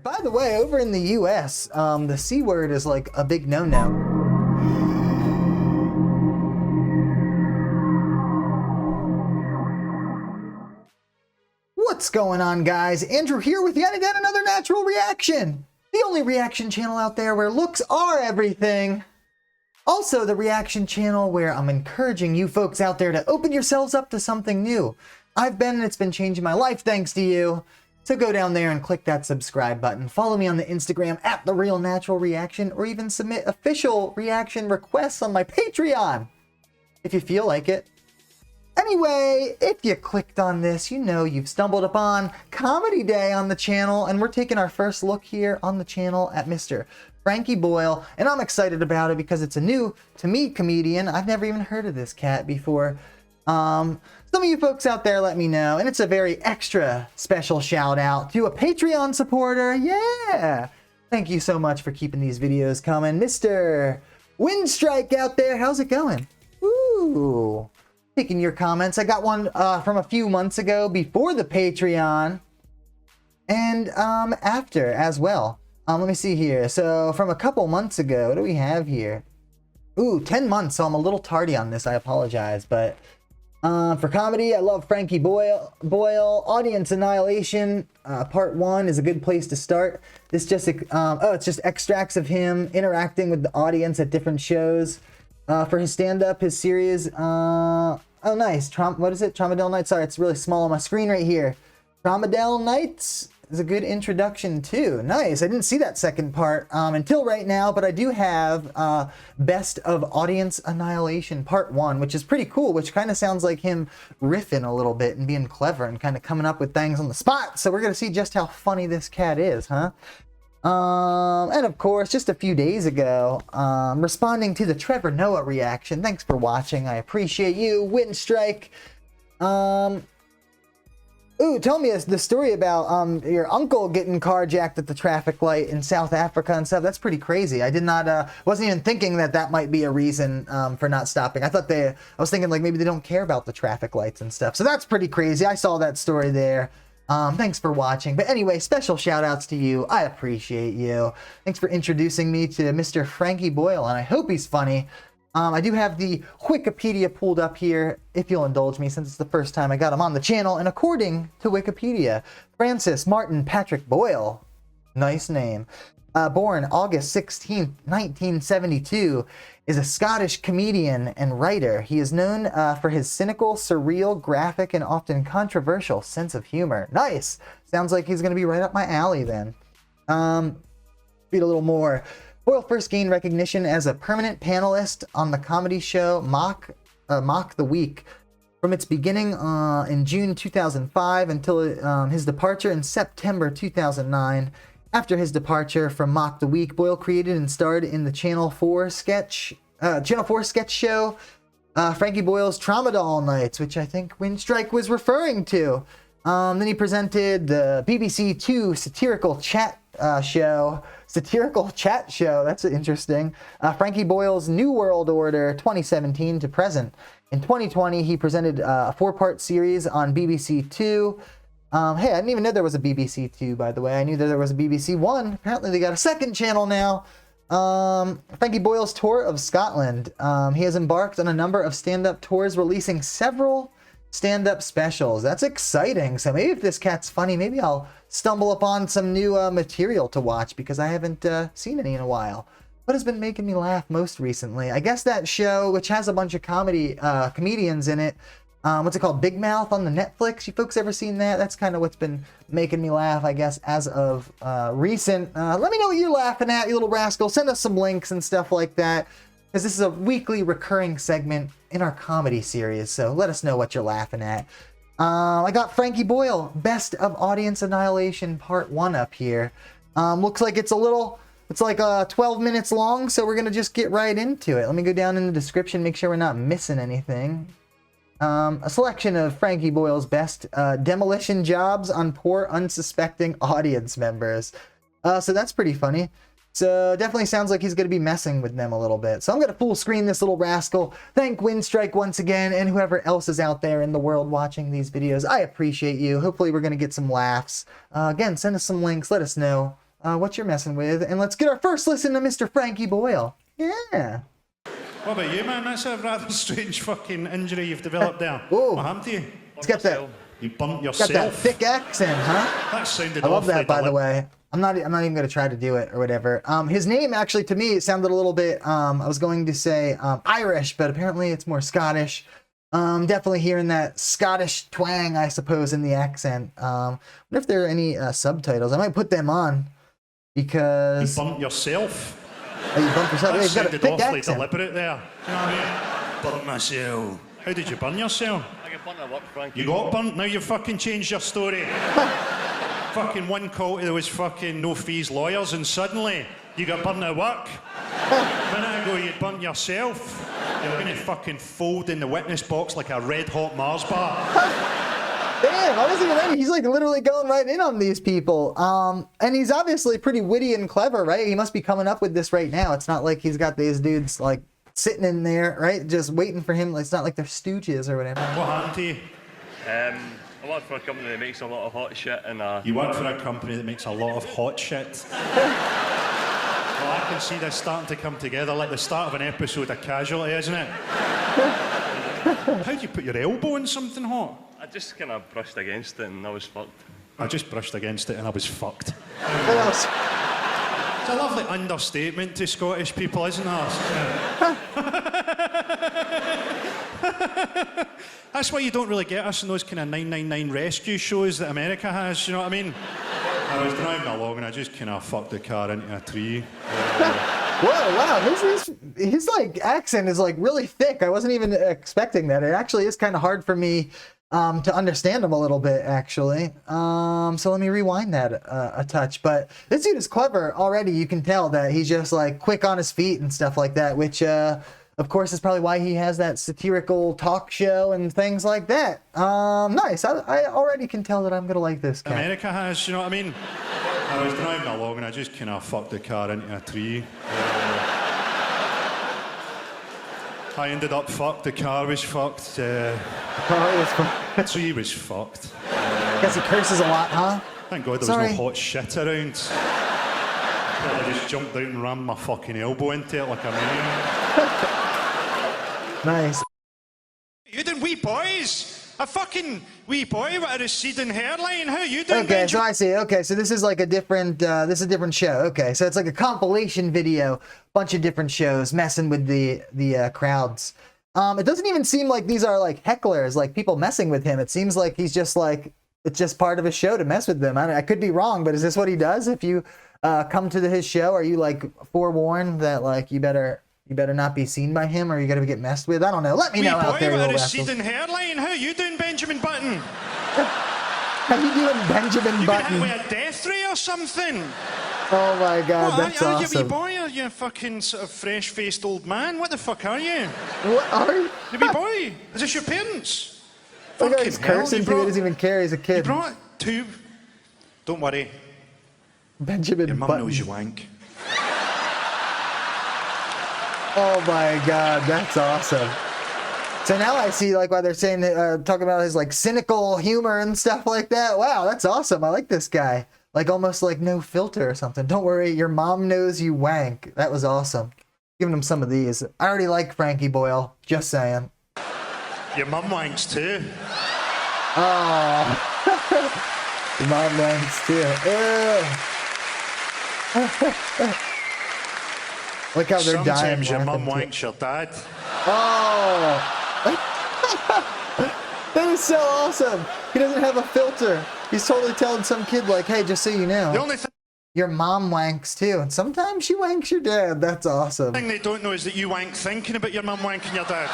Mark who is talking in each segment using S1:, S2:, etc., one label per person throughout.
S1: By the way, over in the US, the C word is like a big no-no. What's going on, guys? Andrew here with yet again another natural reaction. The only reaction channel out there where looks are everything. Also the reaction channel where I'm encouraging you folks out there to open yourselves up to something new. I've been and it's been changing my life thanks to you. So go down there and click that subscribe button. Follow me on the Instagram at The Real Natural Reaction, or even submit official reaction requests on my Patreon if you feel like it. Anyway, if you clicked on this, you know you've stumbled upon Comedy Day on the channel, and we're taking our first look here on the channel at Mr. Frankie Boyle, and I'm excited about it because it's a new, to me, comedian. I've never even heard of this cat before. Some of you folks out there let me know, and it's a very extra special shout out to a Patreon supporter. Yeah! Thank you so much for keeping these videos coming. Mr. Windstrike out there, how's it going? Ooh. Taking your comments. I got one from a few months ago before the Patreon, and after as well. Let me see here. So from a couple months ago, what do we have here? Ooh, 10 months, so I'm a little tardy on this. I apologize, but for comedy, I love Frankie Boyle. Audience Annihilation, part 1 is a good place to start. This just, it's just extracts of him interacting with the audience at different shows. For his stand-up, his series, oh nice, what is it? Tramadel Nights, sorry, it's really small on my screen right here. Tramadel Nights is a good introduction too. Nice, I didn't see that second part until right now, but I do have Best of Audience Annihilation Part 1, which is pretty cool, which kind of sounds like him riffing a little bit and being clever and kind of coming up with things on the spot. So we're gonna see just how funny this cat is, huh? And of course, just a few days ago, responding to the Trevor Noah reaction. Thanks for watching. I appreciate you, Windstrike. Ooh, tell me the story about your uncle getting carjacked at the traffic light in South Africa and stuff. That's pretty crazy. I did not, wasn't even thinking that that might be a reason for not stopping. I was thinking like maybe they don't care about the traffic lights and stuff. So that's pretty crazy. I saw that story there. Thanks for watching. But anyway, special shout outs to you. I appreciate you. Thanks for introducing me to Mr. Frankie Boyle, and I hope he's funny. I do have the Wikipedia pulled up here, if you'll indulge me, since it's the first time I got him on the channel. And according to Wikipedia, Francis Martin Patrick Boyle, nice name, born August 16th, 1972, is a Scottish comedian and writer. He is known for his cynical, surreal, graphic, and often controversial sense of humor. Nice! Sounds like he's going to be right up my alley then. Read a little more. Boyle first gained recognition as a permanent panelist on the comedy show Mock the Week from its beginning in June 2005 until his departure in September 2009. After his departure from Mock the Week, Boyle created and starred in the Channel 4 sketch show Frankie Boyle's Tramadol Nights, which I think Windstrike was referring to. Then he presented the BBC 2 satirical chat show. That's interesting. Frankie Boyle's New World Order 2017 to present. In 2020, he presented a 4-part series on BBC 2. Hey, I didn't even know there was a BBC 2, by the way. I knew that there was a BBC 1. Apparently they got a second channel now. Frankie Boyle's tour of Scotland. He has embarked on a number of stand-up tours, releasing several stand-up specials. That's exciting. So maybe if this cat's funny, maybe I'll stumble upon some new material to watch, because I haven't seen any in a while. What has been making me laugh most recently? I guess that show, which has a bunch of comedians in it. What's it called? Big Mouth on the Netflix. You folks ever seen that? That's kind of what's been making me laugh, I guess, as of recent. Let me know what you're laughing at, you little rascal. Send us some links and stuff like that, because this is a weekly recurring segment in our comedy series. So let us know what you're laughing at. I got Frankie Boyle, Best of Audience Annihilation Part 1 up here. Looks like it's like 12 minutes long, so we're going to just get right into it. Let me go down in the description, make sure we're not missing anything. A selection of Frankie Boyle's best demolition jobs on poor, unsuspecting audience members. So that's pretty funny. So definitely sounds like he's going to be messing with them a little bit. So I'm going to full screen this little rascal. Thank Windstrike once again, and whoever else is out there in the world watching these videos. I appreciate you. Hopefully we're going to get some laughs. Again, send us some links. Let us know what you're messing with, and let's get our first listen to Mr. Frankie Boyle. Yeah.
S2: What about you, man? That's a rather strange fucking injury you've developed there.
S1: Ooh.
S2: What happened to you?
S1: It's got that.
S2: You bumped
S1: Got
S2: yourself.
S1: that thick accent, huh?
S2: That sounded
S1: I love
S2: awfully
S1: that, by the way. I'm not even gonna try to do it or whatever. His name actually, to me, it sounded a little bit. I was going to say Irish, but apparently it's more Scottish. Definitely hearing that Scottish twang, I suppose, in the accent. Wonder if there are any subtitles. I might put them on because.
S2: You bumped yourself.
S1: Oh, you bumped yourself.
S2: That
S1: He's got a
S2: sounded
S1: thick
S2: awfully
S1: accent.
S2: deliberate there. You know what I mean? Burnt myself. How did you burn yourself?
S3: I get burnt at work, Frankie.
S2: You got burnt. Now you've fucking changed your story. Fucking one call to those fucking no fees lawyers, and suddenly you got burnt at work. A minute ago you'd burnt yourself. You're gonna fucking fold in the witness box like a red hot Mars bar.
S1: Damn, I wasn't even ready. He's like literally going right in on these people. And he's obviously pretty witty and clever, right? He must be coming up with this right now. It's not like he's got these dudes like sitting in there, right? Just waiting for him. It's not like they're stooges or whatever.
S2: What happened to you?
S3: I work for a company that makes a lot of hot shit and
S2: You work for a company that makes a lot of hot shit. Well, I can see this starting to come together like the start of an episode of Casualty, isn't it? How'd you put your elbow in something hot?
S3: I just kind of brushed against it and I was fucked.
S2: I just brushed against it and I was fucked.
S1: What else?
S2: It's a lovely understatement to Scottish people, isn't it? That's why you don't really get us in those kind of 999 rescue shows that America has, you know what I mean? I was driving along and I just kind of fucked the car into a tree.
S1: Whoa, wow, his like accent is like really thick. I wasn't even expecting that. It actually is kind of hard for me to understand him a little bit, actually. So let me rewind that a touch. But this dude is clever already. You can tell that he's just like quick on his feet and stuff like that, which of course is probably why he has that satirical talk show and things like that. Nice. I already can tell that I'm gonna like this guy.
S2: America has, you know what I mean? I was driving along and I just kind of fucked the car into a tree. I ended up fucked, the car was fucked, the tree was fucked.
S1: Guess he curses a lot, huh?
S2: Thank God there
S1: Sorry.
S2: was no hot shit around. I just jumped out and rammed my fucking elbow into it like a maniac.
S1: Nice.
S2: You doing, wee boys? A fucking wee boy with a receding hairline. How you doing,
S1: Okay, so I see. Okay, so this is like a different, this is a different show. Okay, so it's like a compilation video, bunch of different shows messing with the crowds. It doesn't even seem like these are like hecklers, like people messing with him. It seems like he's just like, it's just part of his show to mess with them. I could be wrong, but is this what he does? If you come to his show, are you like forewarned that like you better not be seen by him, or you gotta get messed with? I don't know. Let me know out there,
S2: with a
S1: little rascals.
S2: receding hairline. How you doing, Benjamin Button?
S1: How you doing, Benjamin
S2: You been
S1: Button?
S2: hit with a death ray or something?
S1: Oh my God,
S2: What,
S1: that's
S2: are you a wee
S1: awesome.
S2: boy? Are you a fucking sort of fresh-faced old man? What the fuck are you?
S1: What are you?
S2: You wee boy? Is this your parents?
S1: Look how he's
S2: Fucking hell,
S1: cursing
S2: you
S1: too. He
S2: brought-
S1: doesn't even care. He's a
S2: You
S1: kid.
S2: brought two. Don't worry.
S1: Benjamin
S2: Your mum
S1: Button.
S2: knows you wank.
S1: Oh my God, that's awesome. So now I see like why they're saying talking about his like cynical humor and stuff like that. Wow, that's awesome. I like this guy. Like almost like no filter or something. Don't worry, your mom knows you wank. That was awesome. Giving him some of these. I already like Frankie Boyle. Just saying.
S2: Your mum wanks too.
S1: Oh. Your mom wanks too. Ew. Look how they're dying.
S2: Sometimes your mum
S1: laughing, too.
S2: wanks your dad.
S1: Oh. That is so awesome. He doesn't have a filter. He's totally telling some kid like, hey, just so you know,
S2: The only thing
S1: your mom wanks too. And sometimes she wanks your dad. That's awesome.
S2: they don't know is that you wank thinking about your mum wanking your dad.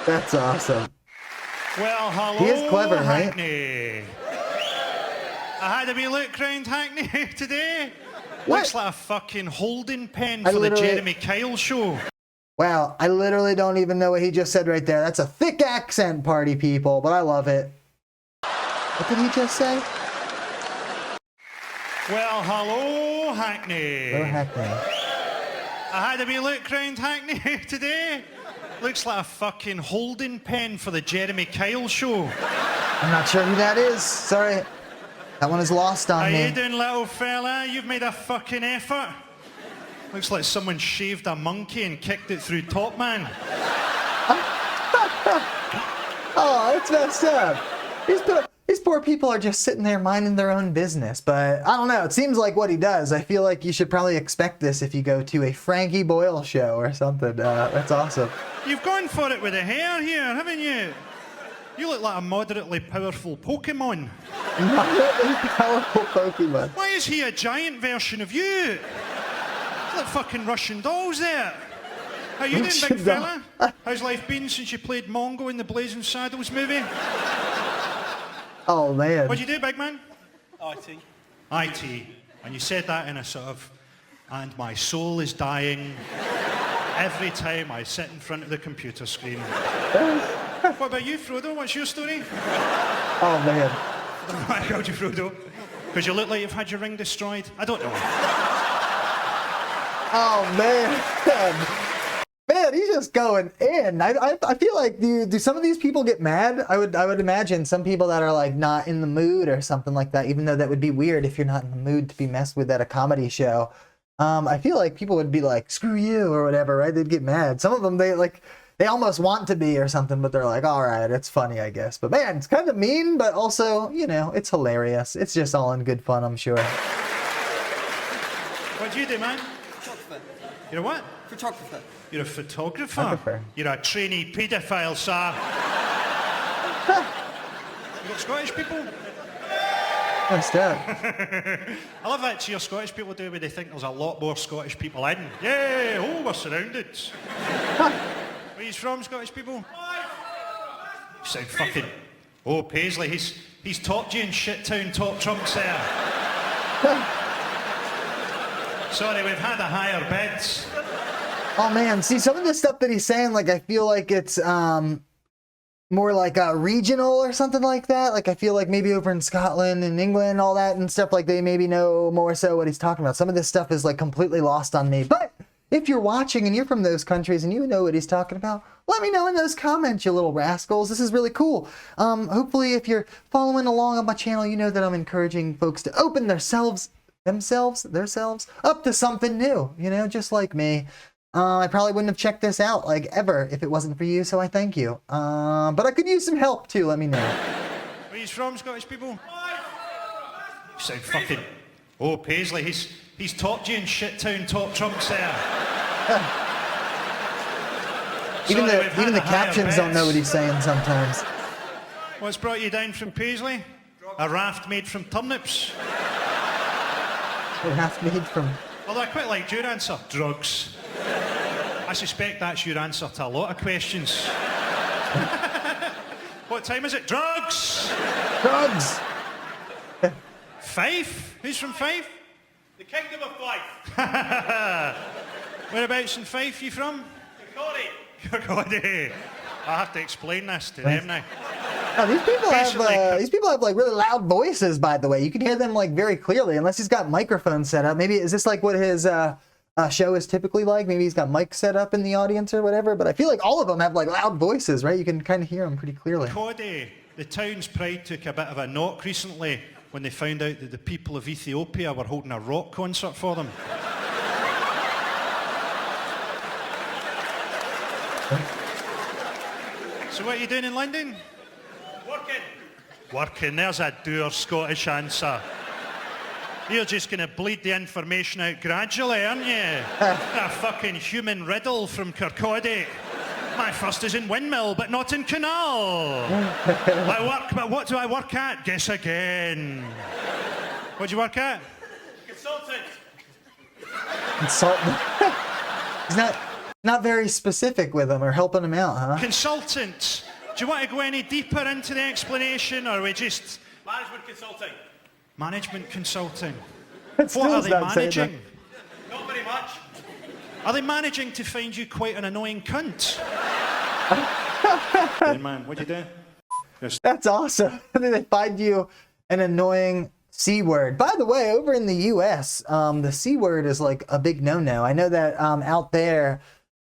S1: That's awesome.
S2: Well, hello,
S1: He is clever, right?
S2: Hackney. I had a wee look round Hackney today.
S1: What?
S2: Looks like a fucking holding pen
S1: I
S2: for the
S1: literally-
S2: Jeremy Kyle show.
S1: Wow, I literally don't even know what he just said right there. That's a thick accent, party people, but I love it. What did he just say?
S2: Well, hello, Hackney.
S1: Oh, Hackney.
S2: I had a wee look round Hackney today. Looks like a fucking holding pen for the Jeremy Kyle show.
S1: I'm not sure who that is. Sorry. That one is lost on
S2: How
S1: me.
S2: you doing, little fella? You've made a fucking effort. Looks like someone shaved a monkey and kicked it through Top Man.
S1: Oh, that's messed up. These poor people are just sitting there minding their own business. But I don't know. It seems like what he does. I feel like you should probably expect this if you go to a Frankie Boyle show or something. That's awesome.
S2: You've gone for it with the hair here, haven't you? You look like a moderately powerful Pokemon.
S1: Moderately powerful Pokemon.
S2: Why is he a giant version of you? It's like fucking Russian dolls there. How you doing,
S1: Russian
S2: big fella? How's life been since you played Mongo in the Blazing Saddles movie?
S1: Oh, man.
S2: What'd you do, big man?
S3: IT.
S2: IT. And you said that in a sort of, and my soul is dying every time I sit in front of the computer screen. What about you, Frodo? What's your story?
S1: Oh, man.
S2: I don't know why I called you Frodo. Because you look like you've had your ring destroyed. I don't know.
S1: Oh, man. Man, he's just going in. I feel like do some of these people get mad? I would imagine some people that are like not in the mood or something like that, even though that would be weird if you're not in the mood to be messed with at a comedy show. I feel like people would be like, screw you or whatever, right? They'd get mad. Some of them, they almost want to be or something, but they're like, all right, it's funny, I guess. But man, it's kind of mean, but also, it's hilarious. It's just all in good fun, I'm sure.
S2: What do you do, man?
S4: Photographer.
S2: You're a what?
S4: Photographer.
S2: You're a photographer?
S1: Photographer.
S2: You're a trainee paedophile, sir. You got Scottish people?
S1: Messed up.
S2: I love that cheer Scottish people do when they think there's a lot more Scottish people in. Yay! Oh, we're surrounded. Where are you from, Scottish people? You sound fucking... Oh, Paisley, he's topped you in Shittown top trumps there. Sorry, we've had a higher bids.
S1: Oh man, see some of the stuff that he's saying, like I feel like it's more like regional or something like that. Like I feel like maybe over in Scotland and England, all that and stuff, like they maybe know more so what he's talking about. Some of this stuff is like completely lost on me. But if you're watching and you're from those countries and you know what he's talking about, let me know in those comments, you little rascals. This is really cool. Hopefully if you're following along on my channel, you know that I'm encouraging folks to open themselves up to something new, just like me. I probably wouldn't have checked this out like ever if it wasn't for you, so I thank you. But I could use some help too, let me know.
S2: Where are you from, Scottish people? You sound fucking... Oh, Paisley, he's topped you in Shittown top trumps there.
S1: Even
S2: Sorry, we've
S1: the
S2: had a higher
S1: captions don't know
S2: bids.
S1: what he's saying sometimes.
S2: What's brought you down from Paisley? A raft made from turnips.
S1: They have to be from...
S2: Although I quite liked your answer. Drugs. I suspect that's your answer to a lot of questions. What time is it? Drugs!
S1: Drugs!
S2: Fife? Who's from Fife?
S3: The Kingdom of Fife.
S2: Whereabouts in Fife you from?
S3: Kirkcaldy.
S2: Kirkcaldy. I have to explain this to them now.
S1: Now, these people
S2: Basically,
S1: have like really loud voices, by the way. You can hear them like very clearly, unless he's got microphones set up. Maybe is this like what his show is typically like? Maybe he's got mics set up in the audience or whatever. But I feel like all of them have like loud voices, right? You can kind of hear them pretty clearly.
S2: Kirkcaldy, the town's pride took a bit of a knock recently when they found out that the people of Ethiopia were holding a rock concert for them. So what are you doing in London?
S3: Working.
S2: Working, there's a dour Scottish answer. You're just going to bleed the information out gradually, aren't you? A fucking human riddle from Kirkcaldy. My first is in Windmill, but not in Canal. I work, but what do I work at? Guess again. What do you work at?
S3: Consultant.
S1: Consultant. He's not very specific with them or helping him out, huh?
S2: Consultant. Do you want to go any deeper into the explanation, or are we just...
S3: Management consulting.
S2: Management consulting.
S1: It still
S2: What are
S1: is
S2: they
S1: not saying
S2: managing?
S3: Not very much.
S2: Are they managing to find you quite an annoying cunt? Hey man, what'd you do?
S1: That's awesome. They find you an annoying C word. By the way, over in the US, the C word is like a big no-no. I know that out there,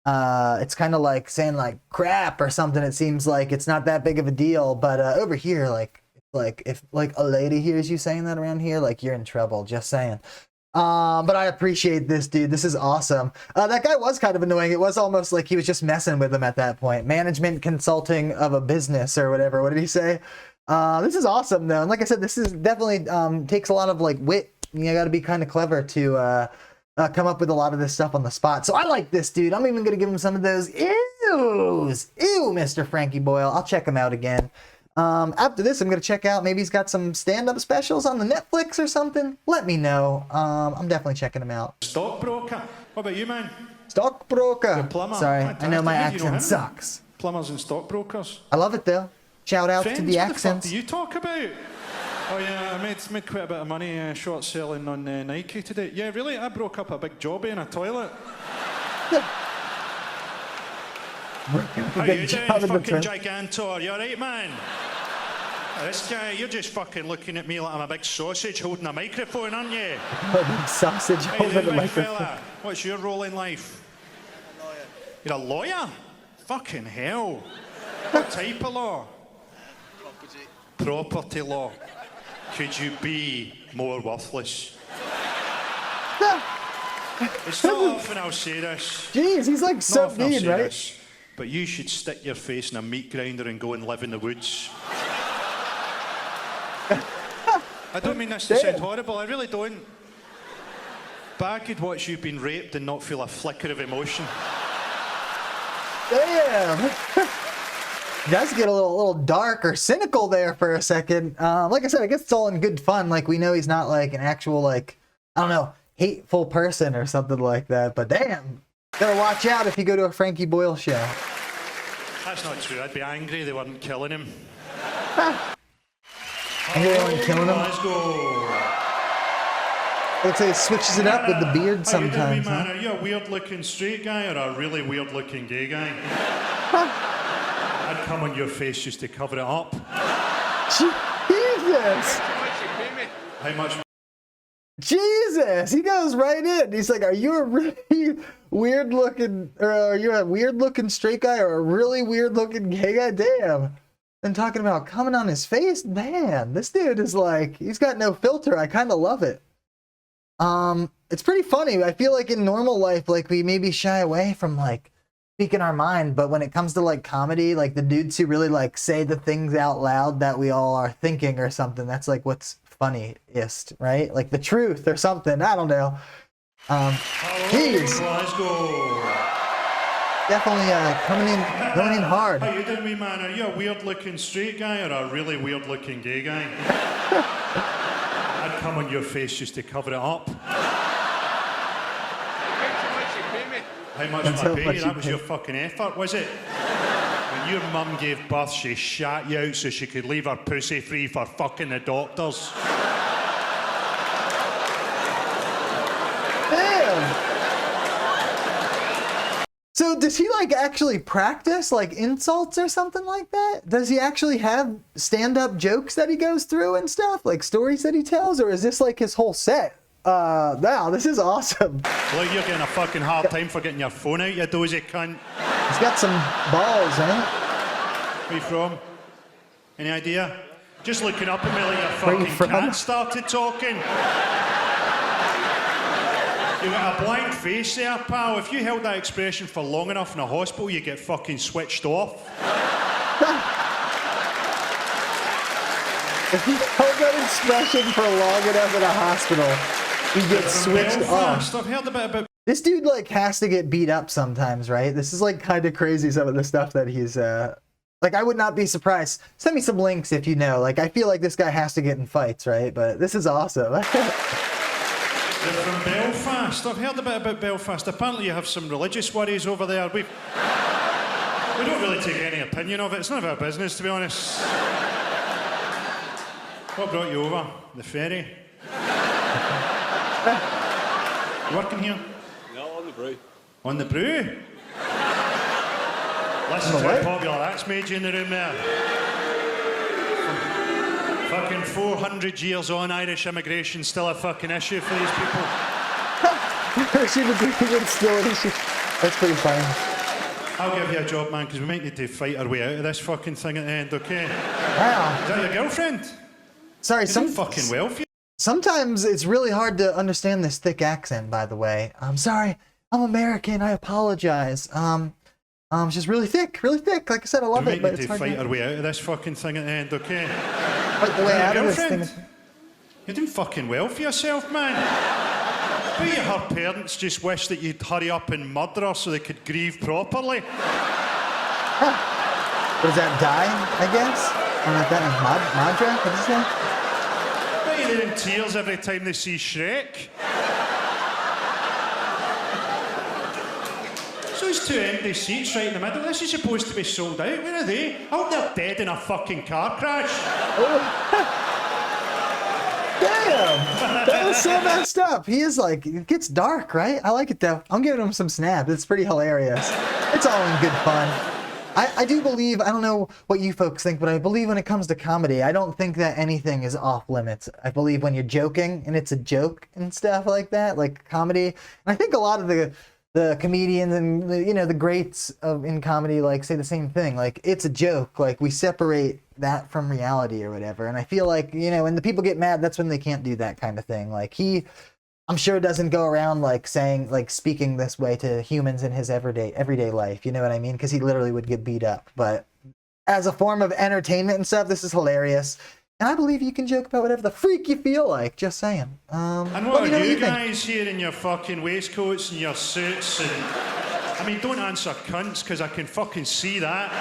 S1: it's kind of like saying like crap or something. It seems like it's not that big of a deal, but over here, like Like if like a lady hears you saying that around here, like you're in trouble. Just saying. But I appreciate this, dude. This is awesome. That guy was kind of annoying. It was almost like he was just messing with him at that point. Management consulting of a business or whatever. What did he say? This is awesome though. And like I said, this is definitely takes a lot of like wit. You got to be kind of clever to come up with a lot of this stuff on the spot. So I like this dude. I'm even gonna give him some of those ews. Ew, Mr. Frankie Boyle. I'll check him out again. After this, I'm gonna check out. Maybe he's got some stand-up specials on the Netflix or something. Let me know. I'm definitely checking him out.
S2: Stockbroker. What about you, man?
S1: Stockbroker.
S2: The plumber.
S1: Sorry,
S2: Fantastic.
S1: I know my
S2: How do you know
S1: accent
S2: him?
S1: sucks.
S2: Plumbers and stockbrokers.
S1: I love it though. Shout out
S2: Friends,
S1: to the
S2: what the fuck
S1: accents.
S2: do you talk about? Oh yeah, I made quite a bit of money short selling on Nike today. Yeah, really? I broke up a big jobby in a toilet. How you doing, fucking Gigantor? You alright, man? This guy, you're just fucking looking at me like I'm a big sausage holding a microphone, aren't you?
S1: A big sausage
S2: How you
S1: over
S2: doing,
S1: the
S2: big
S1: microphone.
S2: fella? What's your role in life? A lawyer. You're a lawyer? Fucking hell. What type of law? Property law. Could you be more worthless? It's not often I'll say this.
S1: Jeez, he's like so
S2: Not often I'll
S1: mean,
S2: say
S1: right?
S2: this, but you should stick your face in a meat grinder and go and live in the woods. I don't mean this to sound horrible, I really don't. But I could watch you being raped and not feel a flicker of emotion.
S1: Damn. Does get a little dark or cynical there for a second. Like I said, I guess it's all in good fun. Like we know he's not like an actual like I don't know hateful person or something like that. But damn, gotta watch out if you go to a Frankie Boyle show.
S2: That's not true. I'd be angry they weren't killing him.
S1: Angry they weren't killing him.
S2: Let's go.
S1: Looks like he switches it up with the beard
S2: How you doing,
S1: sometimes.
S2: man?
S1: Huh?
S2: Are you a weird-looking straight guy or a really weird-looking gay guy? I'd come on your face just to cover it up.
S1: Jesus!
S2: How much?
S1: Jesus! He goes right in. He's like, "Are you a really weird-looking, or are you a weird-looking straight guy, or a really weird-looking gay guy?" Damn. And talking about coming on his face, man, this dude is like, he's got no filter. I kind of love it. It's pretty funny. I feel like in normal life, like we maybe shy away from like speaking our mind, but when it comes to like comedy, like the dudes who really like say the things out loud that we all are thinking or something, that's like what's funniest, right? Like the truth or something. I don't know. He's
S2: Let's go.
S1: definitely going in hard.
S2: How you doing, wee man? Are you a weird-looking straight guy or a really weird-looking gay guy? I'd come on your face just to cover it up. How much
S1: That's
S2: am
S1: how
S2: I paying
S1: much
S2: you?
S1: you
S2: That was
S1: pay.
S2: your fucking effort, was it? When your mum gave birth, she shat you out so she could leave her pussy free for fucking the doctors.
S1: Damn. So does he like actually practice like insults or something like that? Does he actually have stand-up jokes that he goes through and stuff, like stories that he tells, or is this like his whole set? Wow, this is awesome.
S2: Look, you're getting a fucking hard time for getting your phone out, you dozy cunt.
S1: He's got some balls, man.
S2: Where you from? Any idea? Just looking up at me like your
S1: Where you
S2: fucking
S1: from?
S2: cat started talking. You got a blank face there, pal. If you held that expression for long enough in a hospital, you get fucking switched off.
S1: If you held that expression for long enough in a hospital, you get switched off.
S2: I've heard a bit about.
S1: This dude like has to get beat up sometimes, right? This is like kind of crazy, some of the stuff that he's like I would not be surprised. Send me some links if you know. Like I feel like this guy has to get in fights, right? But this is awesome.
S2: You're from Belfast. I've heard a bit about Belfast. Apparently you have some religious worries over there. We don't really take any opinion of it. It's none of our business, to be honest. What brought you over? The ferry? You working here?
S3: No, on the brew.
S2: On the brew? Listen to how popular that's made you in the room there. Fucking 400 years on, Irish immigration still a fucking issue for these people.
S1: Irish immigration still an issue. That's pretty funny.
S2: I'll give you a job, man, because we might need to fight our way out of this fucking thing at the end, okay?
S1: Wow.
S2: Is that your girlfriend?
S1: Sorry,
S2: You're doing fucking well for you.
S1: sometimes it's really hard to understand this thick accent, by the way. I'm sorry. I'm American. I apologize. It's just really thick, really thick. Like I said, I love
S2: We
S1: it,
S2: might
S1: but
S2: need
S1: it's
S2: to
S1: hard
S2: fight
S1: to
S2: our way out of this fucking thing at the end, okay?
S1: fight the way
S2: Is that
S1: out
S2: your
S1: of this
S2: girlfriend?
S1: thing.
S2: You're doing fucking well for yourself, man. Maybe her parents just wish that you'd hurry up and murder her so they could grieve properly.
S1: What does that die, I guess? Or like that means Madra? What is that?
S2: Maybe they're in tears every time they see Shrek. So those two empty seats right in the middle, this is supposed to be sold out. Where are they? I hope they're dead in a fucking car crash.
S1: Damn! That was so messed up. He is like, it gets dark, right? I like it though. I'm giving him some snaps. It's pretty hilarious. It's all in good fun. I do believe, I don't know what you folks think, but I believe when it comes to comedy, I don't think that anything is off limits. I believe when you're joking and it's a joke and stuff like that, like comedy. And I think a lot of the comedians and the greats in comedy like say the same thing. Like it's a joke. Like we separate that from reality or whatever. And I feel like when the people get mad, that's when they can't do that kind of thing. Like I'm sure doesn't go around like saying like speaking this way to humans in his everyday life. You know what I mean? Because he literally would get beat up. But as a form of entertainment and stuff, this is hilarious. And I believe you can joke about whatever the freak you feel like. Just saying.
S2: And what are you guys here in your fucking waistcoats and your suits and... I mean, don't answer cunts, because I can fucking see that.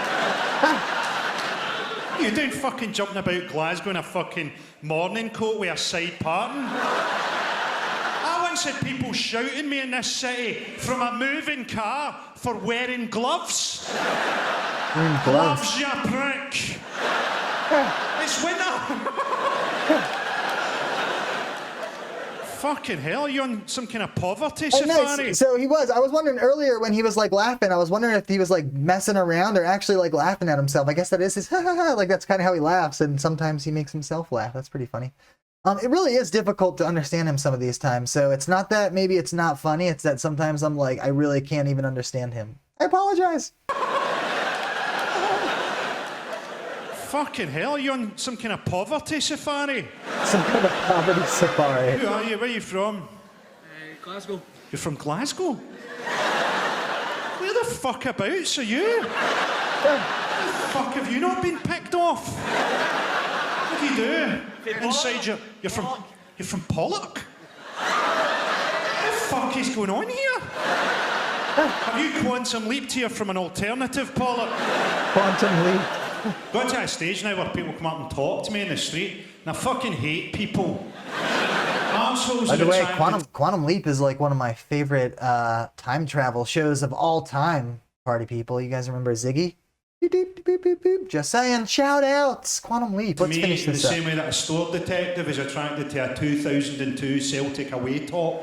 S2: You doing fucking jumping about Glasgow in a fucking morning coat with a side parting? I once had people shouting me in this city from a moving car for wearing gloves. Gloves, you prick. It's winter. Fucking hell, are you on some kind of poverty safari?
S1: Nice. So he was. I was wondering earlier when he was like laughing, I was wondering if he was like messing around or actually like laughing at himself. I guess that is his like that's kind of how he laughs, and sometimes he makes himself laugh. That's pretty funny. It really is difficult to understand him some of these times. So it's not that maybe it's not funny, it's that sometimes I'm like I really can't even understand him. I apologize.
S2: Fucking hell, are you on some kind of poverty safari?
S1: Some kind of poverty safari.
S2: Who are you? Where are you from?
S3: Glasgow.
S2: You're from Glasgow? Where the fuck abouts are you? Where the fuck have you not been picked off? What do you do? Inside you're from Pollock? What the fuck is going on here? Have you quantum leaped here from an alternative Pollock?
S1: Quantum leap.
S2: Got to a stage now where people come up and talk to me in the street, and I fucking hate people. Assholes.
S1: By the way, Quantum Leap is like one of my favorite time travel shows of all time. Party people, you guys remember Ziggy? Beep, beep, beep, beep, beep. Just saying, shout outs. Quantum Leap. Let's finish this up.
S2: The same way that a store detective is attracted to a 2002 Celtic away top.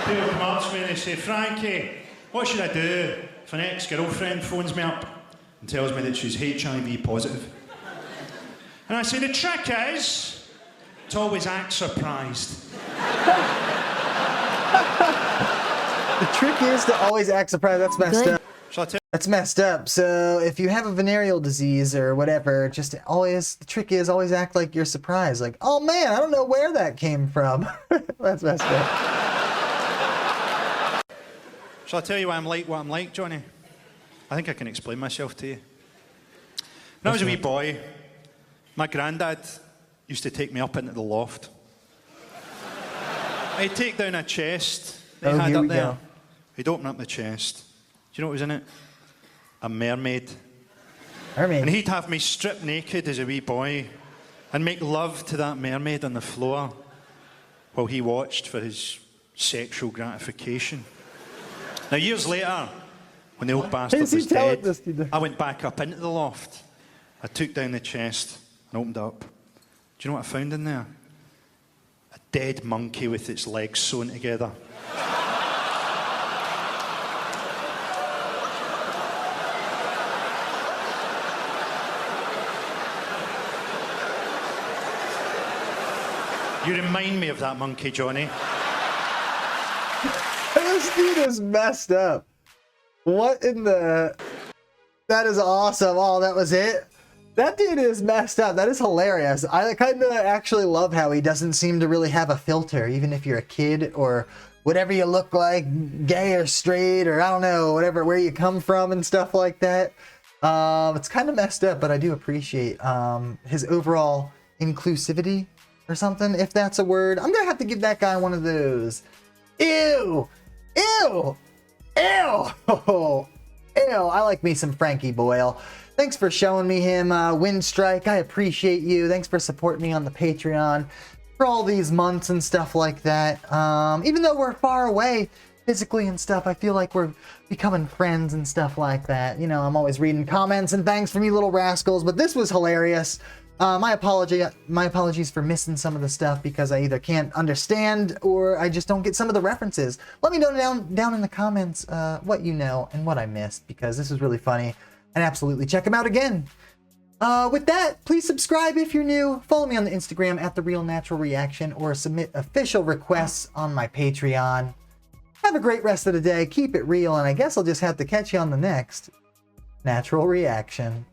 S2: People come up to me and they say, Frankie, what should I do if an ex-girlfriend phones me up and tells me that she's HIV positive? And I say, the trick is to always act surprised.
S1: The trick is to always act surprised. That's messed up.
S2: Shall I tell
S1: That's messed up. So if you have a venereal disease or whatever, just always, the trick is always act like you're surprised. Like, oh man, I don't know where that came from. That's messed up.
S2: Shall I tell you what I'm like, Johnny? I think I can explain myself to you. When I was a wee boy, my granddad used to take me up into the loft. He'd take down a chest that he had up there.
S1: Go.
S2: He'd open up the chest. Do you know what was in it? A mermaid.
S1: Mermaid.
S2: And he'd have me stripped naked as a wee boy and make love to that mermaid on the floor while he watched for his sexual gratification. Now, years later, when the old bastard was dead, I went back up into the loft. I took down the chest and opened up. Do you know what I found in there? A dead monkey with its legs sewn together. You remind me of that monkey, Johnny.
S1: It was This dude is messed up. What in the... That is awesome. Oh, that was it? That dude is messed up. That is hilarious. I kind of actually love how he doesn't seem to really have a filter, even if you're a kid or whatever you look like, gay or straight, or I don't know, whatever, where you come from and stuff like that. It's kind of messed up, but I do appreciate his overall inclusivity or something, if that's a word. I'm gonna have to give that guy one of those. Ew! Ew! Ew! Ew! I like me some Frankie Boyle. Thanks for showing me him, Windstrike. I appreciate you. Thanks for supporting me on the Patreon for all these months and stuff like that. Even though we're far away physically and stuff, I feel like we're becoming friends and stuff like that. You know, I'm always reading comments and thanks from you little rascals, but this was hilarious. My apologies for missing some of the stuff because I either can't understand or I just don't get some of the references. Let me know down in the comments what you know and what I missed, because this was really funny. And absolutely check them out again. With that, please subscribe if you're new. Follow me on the Instagram at @TheRealNaturalReaction, or submit official requests on my Patreon. Have a great rest of the day. Keep it real, and I guess I'll just have to catch you on the next Natural Reaction.